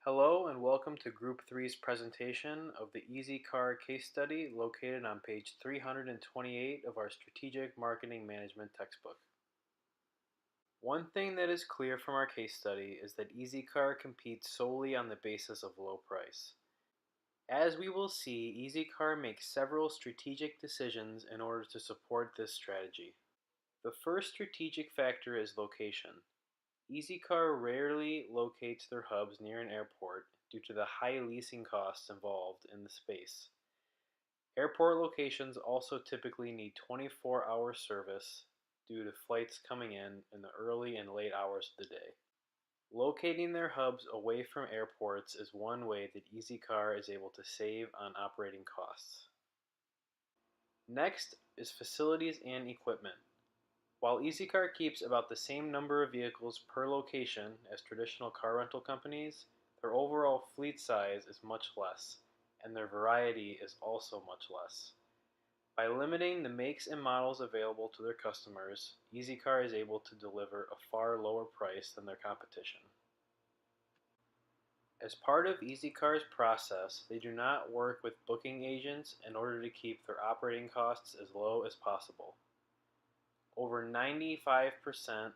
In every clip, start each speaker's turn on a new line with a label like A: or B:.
A: Hello and welcome to Group Three's presentation of the EasyCar case study located on page 328 of our Strategic Marketing Management textbook. One thing that is clear from our case study is that EasyCar competes solely on the basis of low price. As we will see, EasyCar makes several strategic decisions in order to support this strategy. The first strategic factor is location. EasyCar rarely locates their hubs near an airport due to the high leasing costs involved in the space. Airport locations also typically need 24-hour service due to flights coming in the early and late hours of the day. Locating their hubs away from airports is one way that EasyCar is able to save on operating costs. Next is facilities and equipment. While EasyCar keeps about the same number of vehicles per location as traditional car rental companies, their overall fleet size is much less, and their variety is also much less. By limiting the makes and models available to their customers, EasyCar is able to deliver a far lower price than their competition. As part of EasyCar's process, they do not work with booking agents in order to keep their operating costs as low as possible. Over 95%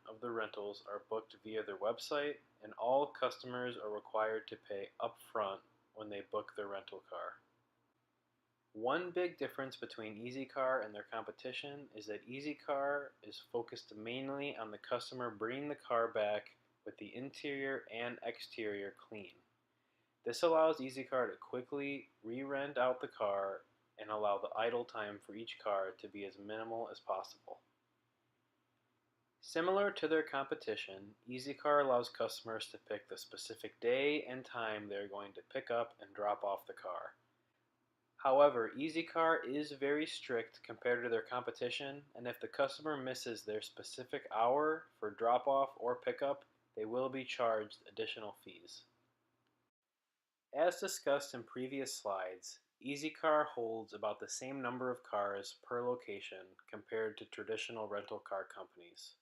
A: of the rentals are booked via their website, and all customers are required to pay upfront when they book their rental car. One big difference between EasyCar and their competition is that EasyCar is focused mainly on the customer bringing the car back with the interior and exterior clean. This allows EasyCar to quickly re-rent out the car and allow the idle time for each car to be as minimal as possible. Similar to their competition, EasyCar allows customers to pick the specific day and time they are going to pick up and drop off the car. However, EasyCar is very strict compared to their competition, and if the customer misses their specific hour for drop-off or pickup, they will be charged additional fees. As discussed in previous slides, EasyCar holds about the same number of cars per location compared to traditional rental car companies.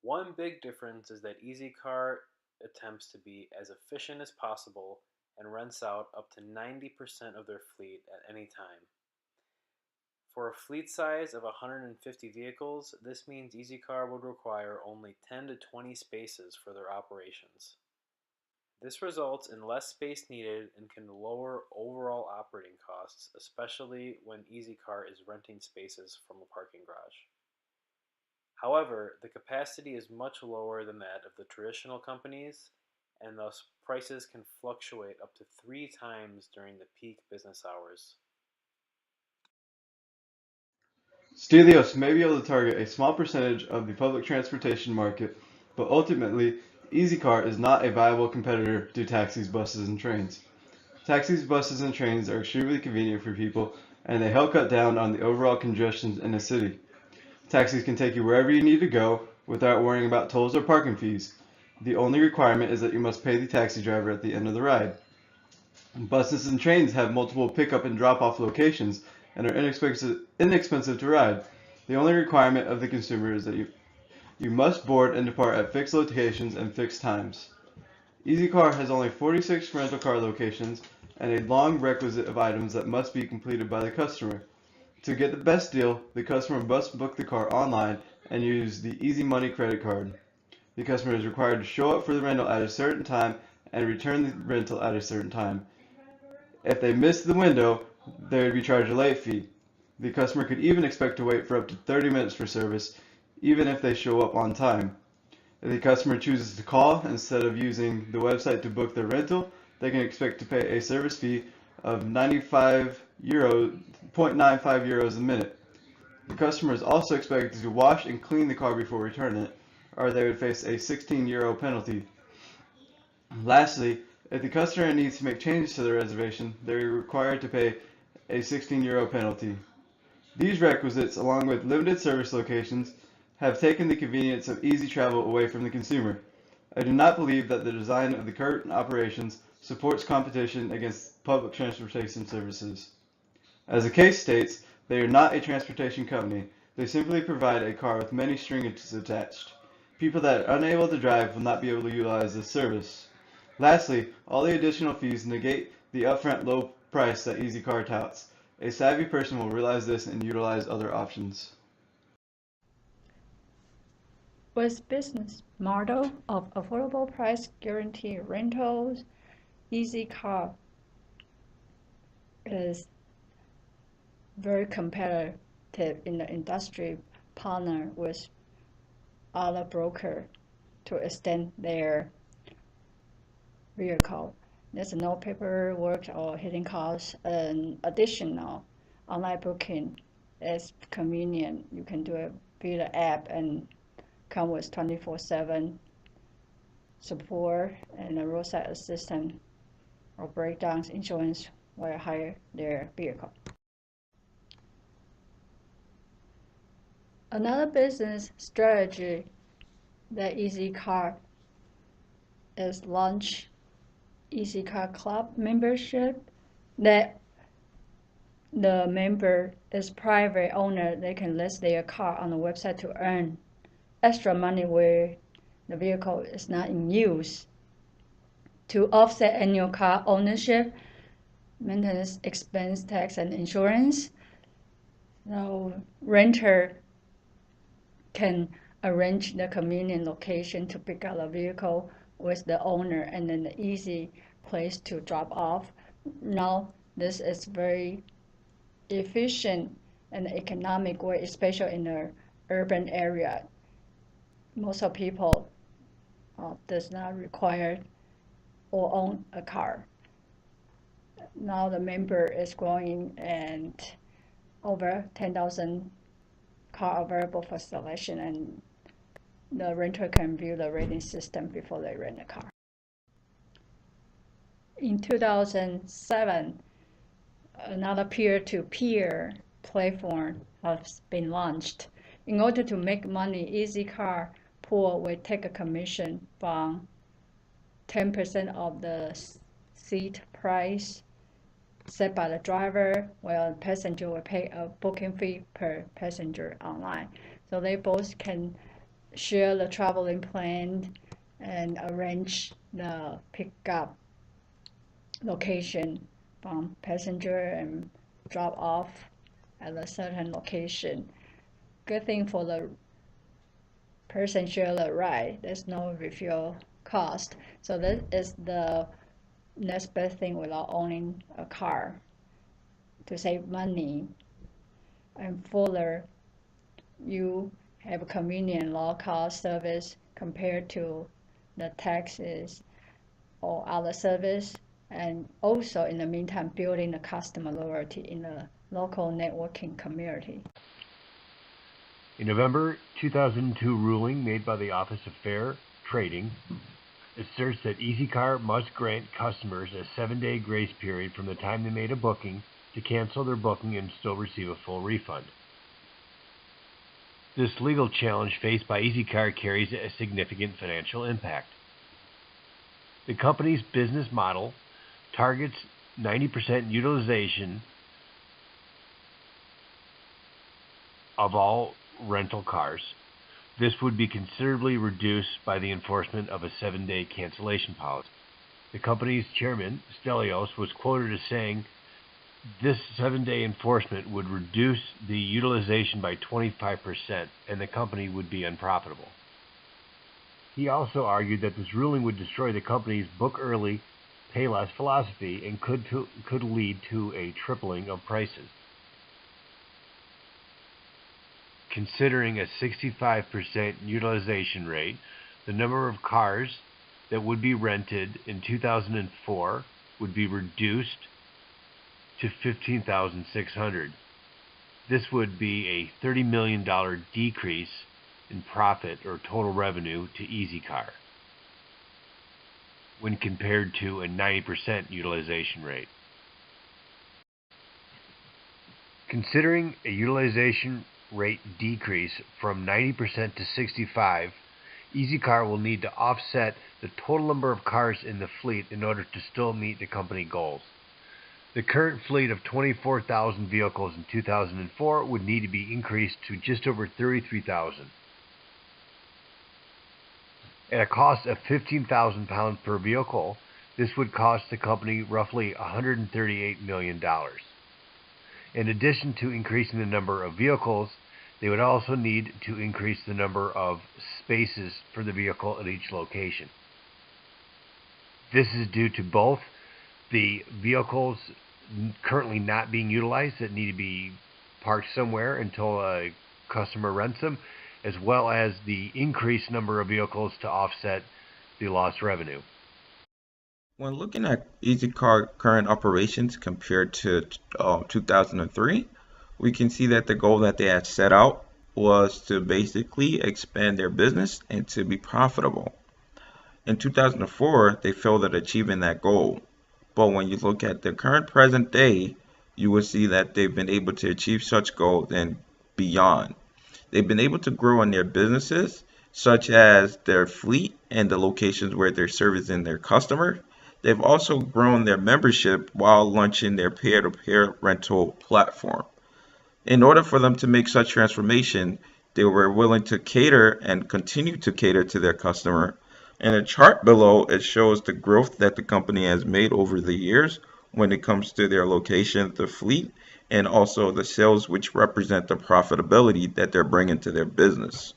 A: One big difference is that EasyCar attempts to be as efficient as possible and rents out up to 90% of their fleet at any time. For a fleet size of 150 vehicles, this means EasyCar would require only 10 to 20 spaces for their operations. This results in less space needed and can lower overall operating costs, especially when EasyCar is renting spaces from a parking garage. However, the capacity is much lower than that of the traditional companies, and thus prices can fluctuate up to 3 times during the peak business hours.
B: Stelios may be able to target a small percentage of the public transportation market, but ultimately, EasyCar is not a viable competitor to taxis, buses, and trains. Taxis, buses, and trains are extremely convenient for people, and they help cut down on the overall congestion in a city. Taxis can take you wherever you need to go without worrying about tolls or parking fees. The only requirement is that you must pay the taxi driver at the end of the ride. Buses and trains have multiple pickup and drop-off locations and are inexpensive to ride. The only requirement of the consumer is that you must board and depart at fixed locations and fixed times. EasyCar has only 46 rental car locations and a long requisite of items that must be completed by the customer. To get the best deal, the customer must book the car online and use the Easy Money credit card. The customer is required to show up for the rental at a certain time and return the rental at a certain time. If they miss the window, they would be charged a late fee. The customer could even expect to wait for up to 30 minutes for service, even if they show up on time. If the customer chooses to call instead of using the website to book their rental, they can expect to pay a service fee of 0.95 euros a minute. The customer is also expected to wash and clean the car before returning it, or they would face a 16 euro penalty. Lastly, if the customer needs to make changes to their reservation, they are required to pay a 16 euro penalty. These requisites, along with limited service locations, have taken the convenience of easy travel away from the consumer. I do not believe that the design of the current operations supports competition against public transportation services. As the case states, they are not a transportation company. They simply provide a car with many strings attached. People that are unable to drive will not be able to utilize this service. Lastly, all the additional fees negate the upfront low price that EasyCar touts. A savvy person will realize this and utilize other options.
C: With business model of affordable price guarantee rentals, EasyCar is very competitive in the industry, partner with other broker to extend their vehicle. There's no paperwork or hidden costs. An additional online booking is convenient. You can do it via the app and come with 24/7 support and a roadside assistance or breakdowns insurance while hire their vehicle. Another business strategy that EasyCar is launch EasyCar Club membership, that the member is private owner. They can list their car on the website to earn extra money where the vehicle is not in use. To offset annual car ownership, maintenance expense, tax, and insurance, so renter can arrange the convenient location to pick up the vehicle with the owner and then the easy place to drop off. Now, this is very efficient and economic way, especially in the urban area. Most of people does not require or own a car. Now the member is growing and over 10,000 car available for selection, and the renter can view the rating system before they rent a car. In 2007, another peer-to-peer platform has been launched. In order to make money, EasyCar Pool will take a commission from 10% of the seat price set by the driver, while the passenger will pay a booking fee per passenger online. So they both can share the traveling plan and arrange the pickup location from passenger and drop off at a certain location. Good thing for the person share the ride, there's no refuel cost. So this is the next best thing without owning a car to save money. And further, you have a convenient low cost service compared to the taxis or other service, and also in the meantime building the customer loyalty in the local networking community.
D: A November 2002 ruling made by the Office of Fair Trading asserts that EasyCar must grant customers a 7-day grace period from the time they made a booking to cancel their booking and still receive a full refund. This legal challenge faced by EasyCar carries a significant financial impact. The company's business model targets 90% utilization of all rental cars. This would be considerably reduced by the enforcement of a 7-day cancellation policy. The company's chairman, Stelios, was quoted as saying, "This 7-day enforcement would reduce the utilization by 25% and the company would be unprofitable." He also argued that this ruling would destroy the company's book early, pay less philosophy and could lead to a tripling of prices. Considering a 65% utilization rate, the number of cars that would be rented in 2004 would be reduced to 15,600. This would be a $30 million decrease in profit or total revenue to EasyCar when compared to a 90% utilization rate. Considering a utilization rate decrease from 90% to 65%, EasyCar will need to offset the total number of cars in the fleet in order to still meet the company goals. The current fleet of 24,000 vehicles in 2004 would need to be increased to just over 33,000. At a cost of £15,000 per vehicle, This would cost the company roughly $138 million. In addition to increasing the number of vehicles, they would also need to increase the number of spaces for the vehicle at each location. This is due to both the vehicles currently not being utilized that need to be parked somewhere until a customer rents them, as well as the increased number of vehicles to offset the lost revenue.
E: When looking at EasyCar current operations compared to 2003, we can see that the goal that they had set out was to basically expand their business and to be profitable. In 2004, they failed at achieving that goal. But when you look at the current present day, you will see that they've been able to achieve such goals and beyond. They've been able to grow in their businesses, such as their fleet and the locations where they're servicing their customers. They've also grown their membership while launching their peer-to-peer rental platform. In order for them to make such transformation, they were willing to cater and continue to cater to their customer. In the chart below, it shows the growth that the company has made over the years when it comes to their location, the fleet, and also the sales, which represent the profitability that they're bringing to their business.